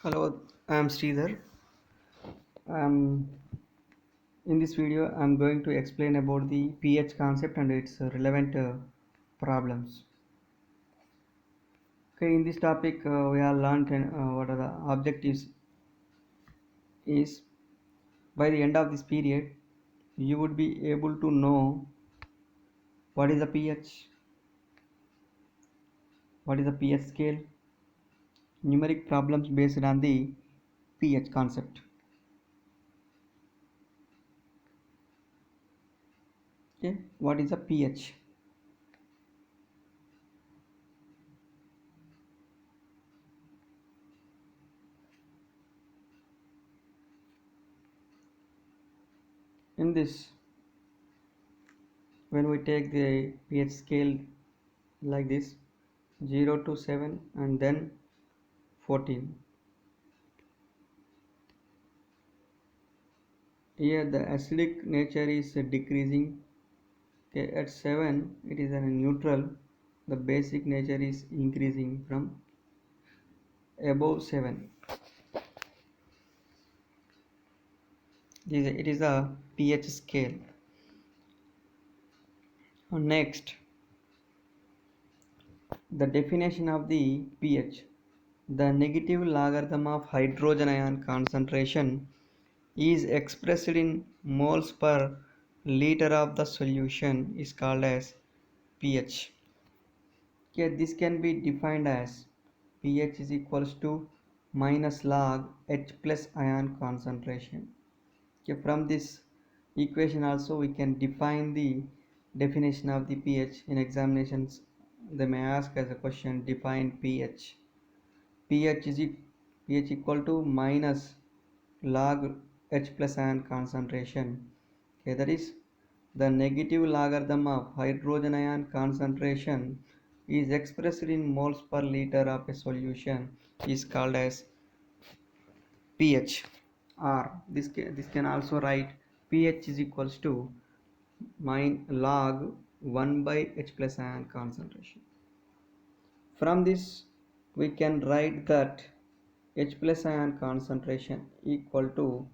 Hello, I am Sridhar. Um, in this video, I am going to explain about the pH concept and its relevant problems. Okay, in this topic, we have learned what are the objectives is by the end of this period, you would be able to know what is the pH, what is the pH scale, numeric problems based on the pH concept. Okay, what is the pH? In this, when we take the pH scale like this 0 to 7 and then 14, here the acidic nature is decreasing. Okay, at 7 it is a neutral, the basic nature is increasing from above 7. It is a pH scale. Next, the definition of the pH. The negative logarithm of hydrogen ion concentration is expressed in moles per liter of the solution is called as pH. Okay, this can be defined as pH is equals to minus log H plus ion concentration. Okay, from this equation also we can define the definition of the pH. In examinations they may ask as a question, define pH. pH is pH equal to minus log H plus ion concentration. Okay, that is the negative logarithm of hydrogen ion concentration is expressed in moles per liter of a solution is called as pH. Or this can also write pH is equals to log 1 by H plus ion concentration. From this we can write that H plus ion concentration equal to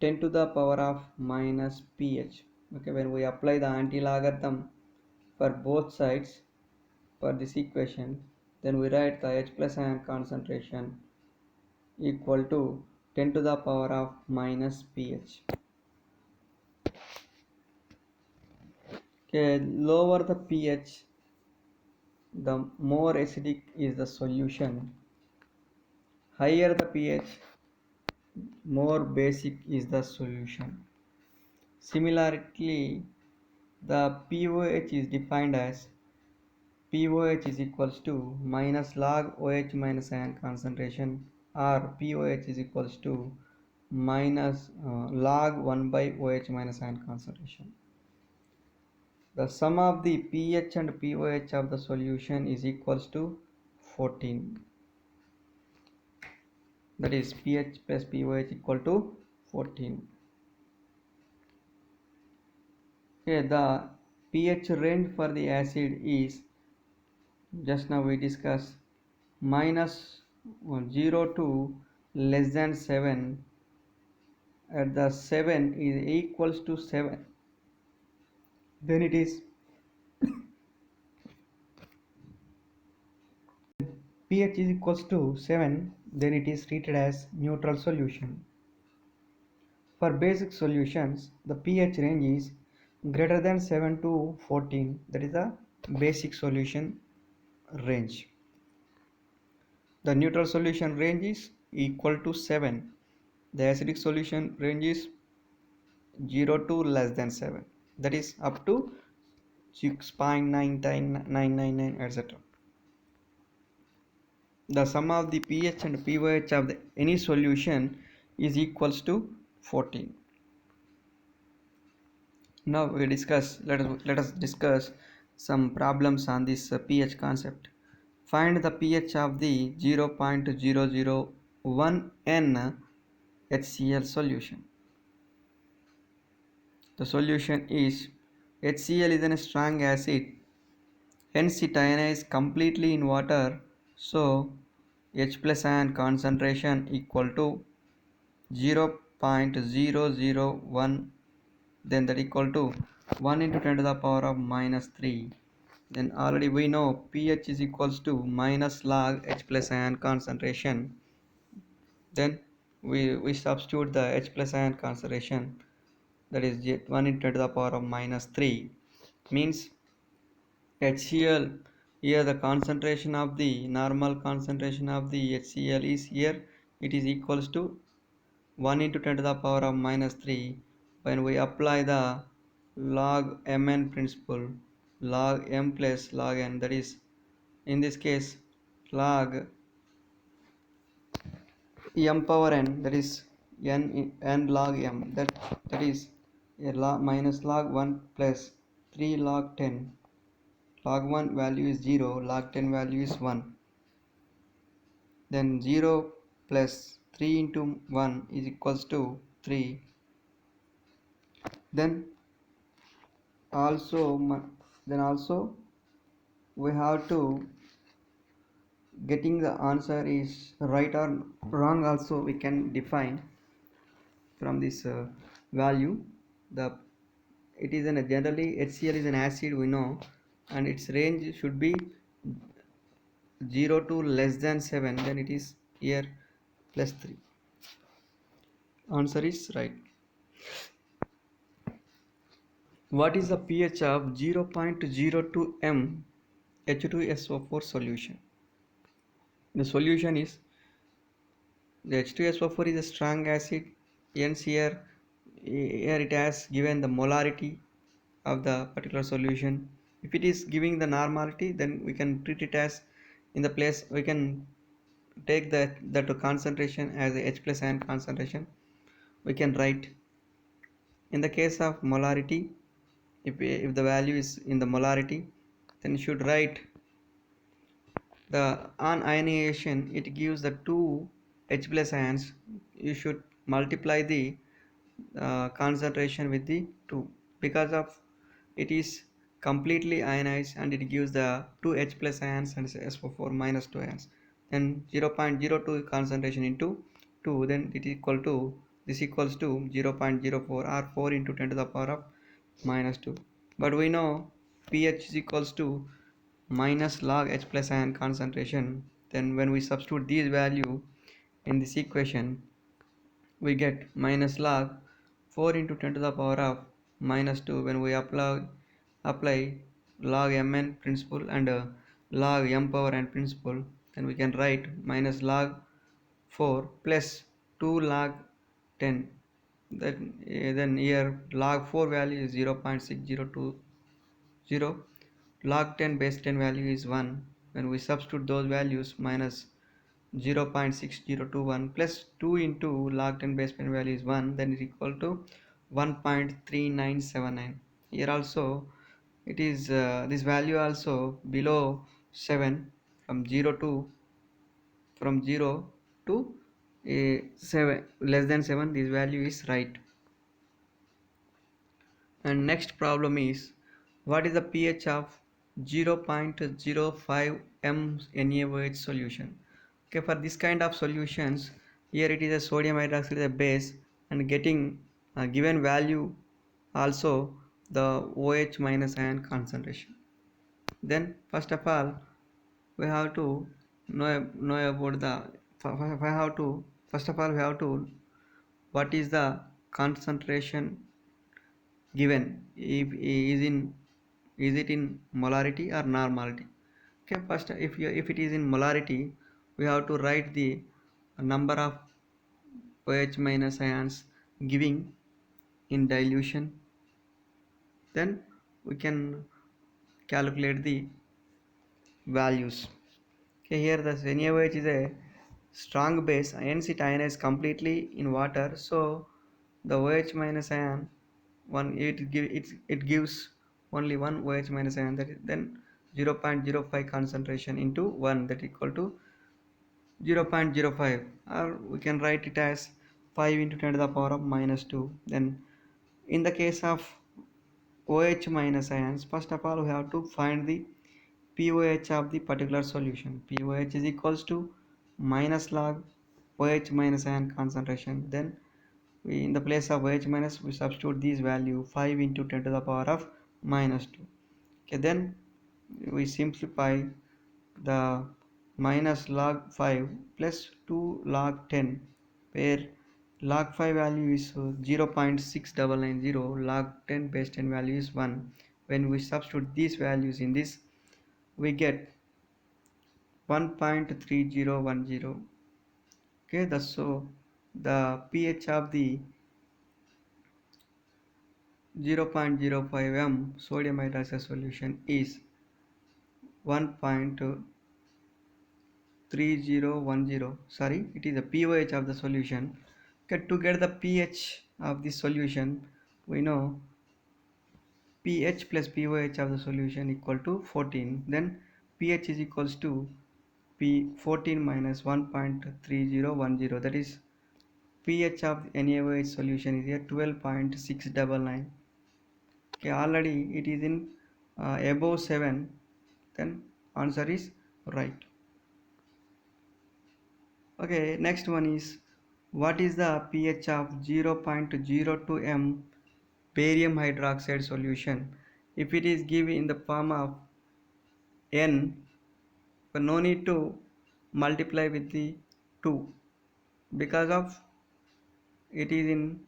10 to the power of minus pH. Okay, when we apply the anti-logarithm for both sides for this equation, then we write the H plus ion concentration equal to 10 to the power of minus pH. Okay, lower the pH, the more acidic is the solution. Higher the pH, more basic is the solution. Similarly, the pOH is defined as pOH is equals to minus log OH minus ion concentration, or pOH is equals to minus log 1 by OH minus ion concentration. The sum of the pH and pOH of the solution is equals to 14. That is pH plus pOH equal to 14. Okay, the pH range for the acid is, just now we discussed, minus 0 to less than 7. At the 7 is equals to 7, then it is pH is equals to 7, then it is treated as neutral solution. For basic solutions, the pH range is greater than 7 to 14, that is the basic solution range. The neutral solution range is equal to 7. The acidic solution range is 0 to less than 7, that is up to 6.99999, etc. The sum of the pH and pOH of any solution is equals to 14. Now let us discuss some problems on this pH concept. Find the pH of the 0.001 N HCl solution. The solution is HCl is a strong acid, hence it ionizes completely in water, so H plus ion concentration equal to 0.001, then that equal to 1 into 10 to the power of minus 3. Then already we know pH is equals to minus log H plus ion concentration. Then we substitute the H plus ion concentration, that is 1 into 10 to the power of minus 3, means HCl. Here the concentration of the normal concentration of the HCl is here, it is equals to 1 into 10 to the power of minus 3. When we apply the log mn principle, log m plus log n, that is in this case log m power n, that is n log m, that is a log minus log 1 plus 3 log 10. Log 1 value is 0, log 10 value is 1. Then 0 plus 3 into 1 is equals to 3. Then also we have to getting the answer is right or wrong also we can define from this value. The it is an generally HCl is an acid, we know, and its range should be 0 to less than 7, then it is here plus 3. Answer is right. What is the pH of 0.02 m H2SO4 solution? The solution is the H2SO4 is a strong acid. Hence here it has given the molarity of the particular solution. If it is giving the normality, then we can treat it as in the place we can take that concentration as a H plus ion concentration. We can write in the case of molarity, if the value is in the molarity, then you should write the on ionization, it gives the two H plus ions. You should multiply the concentration with the 2, because of it is completely ionized and it gives the 2 H plus ions and SO4 minus 2 ions. Then 0.02 concentration into 2, then it equal to this equals to 0.04 or 4 into 10 to the power of minus 2. But we know pH is equals to minus log H plus ion concentration. Then when we substitute these value in this equation, we get minus log 4 into 10 to the power of minus 2. When we apply log mn principle and log m power n principle, then we can write minus log 4 plus 2 log 10. Then here log 4 value is 0.6020, log 10 base 10 value is 1. When we substitute those values, minus 0.6021 plus 2 into log 10 base 10 value is 1, then it is equal to 1.3979. Here also it is this value also below 7, from 0 to 7, less than 7, this value is right. And next problem is, what is the pH of 0.05 m NaOH solution? Okay, for this kind of solutions, here it is a sodium hydroxide a base, and getting given value also the OH minus ion concentration. Then first of all we have to know about the first of all we have to what is the concentration given, if is it in molarity or normality. Okay, first if it is in molarity, we have to write the number of OH minus ions giving in dilution, then we can calculate the values. Okay, here the NaOH is a strong base, hence it ionizes completely in water, so the OH minus ion one it gives only one OH minus ion, that is then 0.05 concentration into 1, that equal to 0.05, or we can write it as 5 into 10 to the power of minus 2. Then in the case of OH minus ions, first of all we have to find the pOH of the particular solution. pOH is equals to minus log OH minus ion concentration. Then in the place of OH minus we substitute this value 5 into 10 to the power of minus 2. Okay, then we simplify the minus log 5 plus 2 log 10, where log 5 value is 0.6990, log 10 base 10 value is 1. When we substitute these values in this, we get 1.3010. Okay, thus so the pH of the 0.05 m sodium hydroxide solution is 1.3010. Sorry, it is the pOH of the solution. Okay, to get the pH of the solution, we know pH plus pOH of the solution equal to 14. Then pH is equals to P14 minus 1.3010. That is pH of NaOH solution is here 12.699. Okay, already it is in above 7. Then answer is right. Okay, next one is, what is the pH of 0.02 m barium hydroxide solution? If it is given in the form of N, but no need to multiply with the 2, because of it is in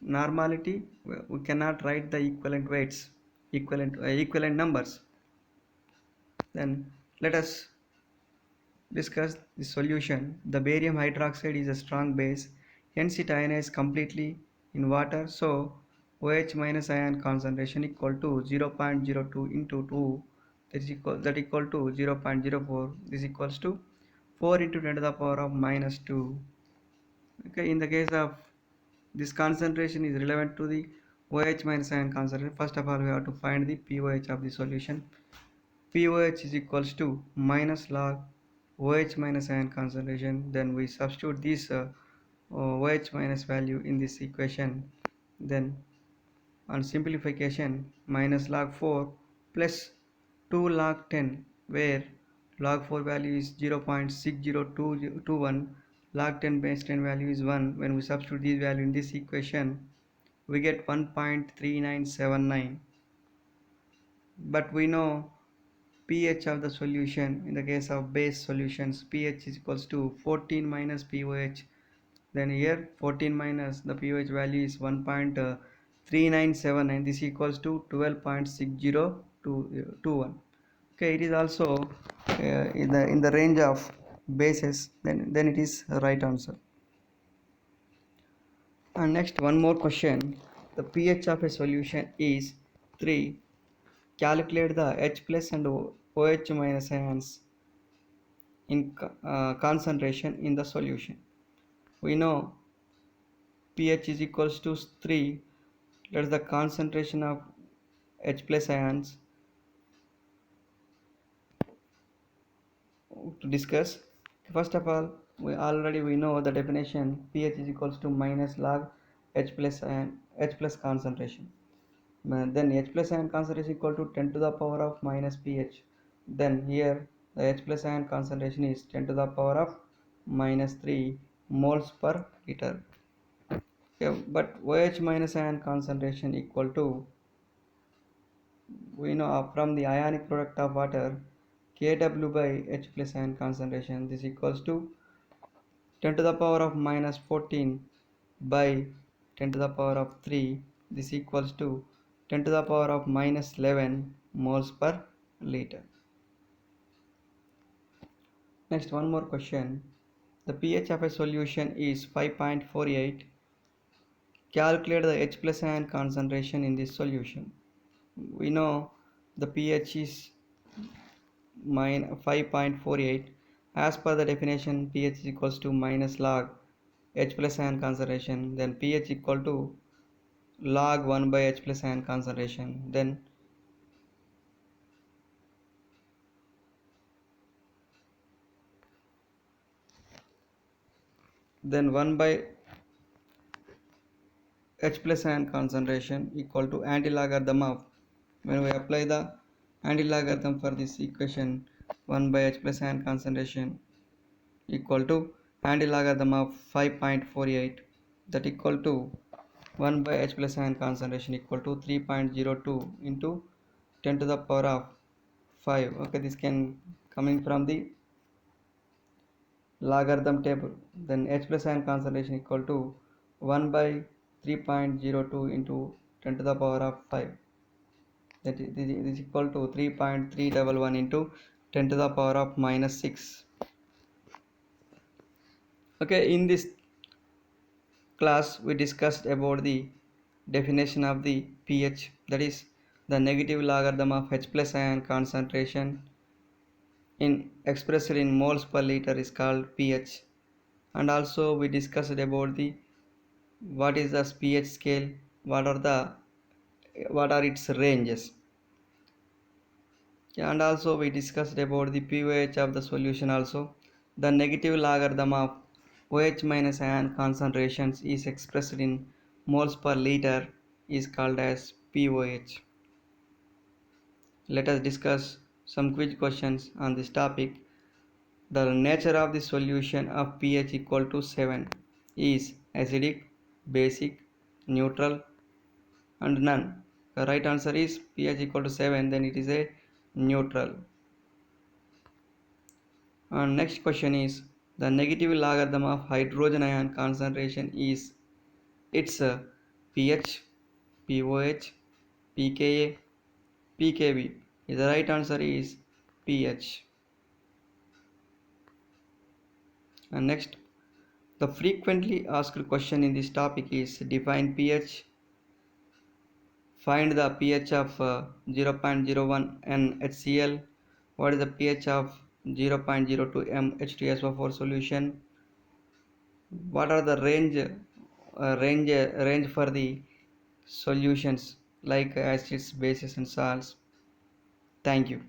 normality, we cannot write the equivalent weights, equivalent numbers. Then let us discuss the solution. The barium hydroxide is a strong base, hence it ionizes completely in water. So OH minus ion concentration equal to 0.02 into 2, that equal to 0.04. This equals to 4 into 10 to the power of minus 2. Okay, in the case of this concentration is relevant to the OH minus ion concentration. First of all, we have to find the pOH of the solution. pOH is equals to minus log OH minus ion concentration. Then we substitute this OH minus value in this equation. Then on simplification, minus log 4 plus 2 log 10, where log 4 value is 0.6021, log 10 base 10 value is 1. When we substitute this value in this equation, we get 1.3979. But we know pH of the solution in the case of base solutions, pH is equals to 14 minus pOH. Then here 14 minus the pOH value is 1.3979. This equals to 12.6021. Okay, it is also in the range of bases. Then it is the right answer. And next, one more question. The pH of a solution is 3. Calculate the H plus and OH minus ions in concentration in the solution. We know pH is equals to 3. That is the concentration of H plus ions. To discuss, first of all, we know the definition. pH is equals to minus log H plus ion, H plus concentration. Then H plus ion concentration equal to 10 to the power of minus pH. Then here the H plus ion concentration is 10 to the power of minus 3 moles per liter. Okay, but OH minus ion concentration equal to, we know from the ionic product of water, Kw by H plus ion concentration. This equals to 10 to the power of minus 14 by 10 to the power of 3. This equals to 10 to the power of minus 11 moles per liter. Next, one more question. The pH of a solution is 5.48. Calculate the H plus ion concentration in this solution. We know the pH is 5.48. As per the definition, pH is equals to minus log H plus ion concentration. Then pH equal to log 1 by H plus ion concentration. Then 1 by H plus ion concentration equal to anti-logarithm of, when we apply the anti-logarithm for this equation, 1 by H plus ion concentration equal to anti-logarithm of 5.48, that equal to 1 by H plus ion concentration equal to 3.02 into 10 to the power of 5. Okay, this can coming from the logarithm table. Then H plus ion concentration equal to 1 by 3.02 into 10 to the power of 5. That is equal to 3.311 into 10 to the power of minus 6. Okay, in this class we discussed about the definition of the pH, that is the negative logarithm of H plus ion concentration in expressed in moles per liter is called pH. And also we discussed about the what is the pH scale, what are its ranges. And also we discussed about the pH of the solution also. The negative logarithm of OH minus ion concentrations is expressed in moles per liter is called as pOH. Let us discuss some quiz questions on this topic. The nature of the solution of pH equal to 7 is acidic, basic, neutral, and none. The right answer is pH equal to 7, then it is a neutral. And next question is the negative logarithm of hydrogen ion concentration is its pH, pOH, pKa, pKb. The right answer is pH. And next, the frequently asked question in this topic is define pH. Find the pH of 0.01 NHCl. What is the pH of 0.02 MH2SO4 solution? What are the range for the solutions like acids, bases, and salts? Thank you.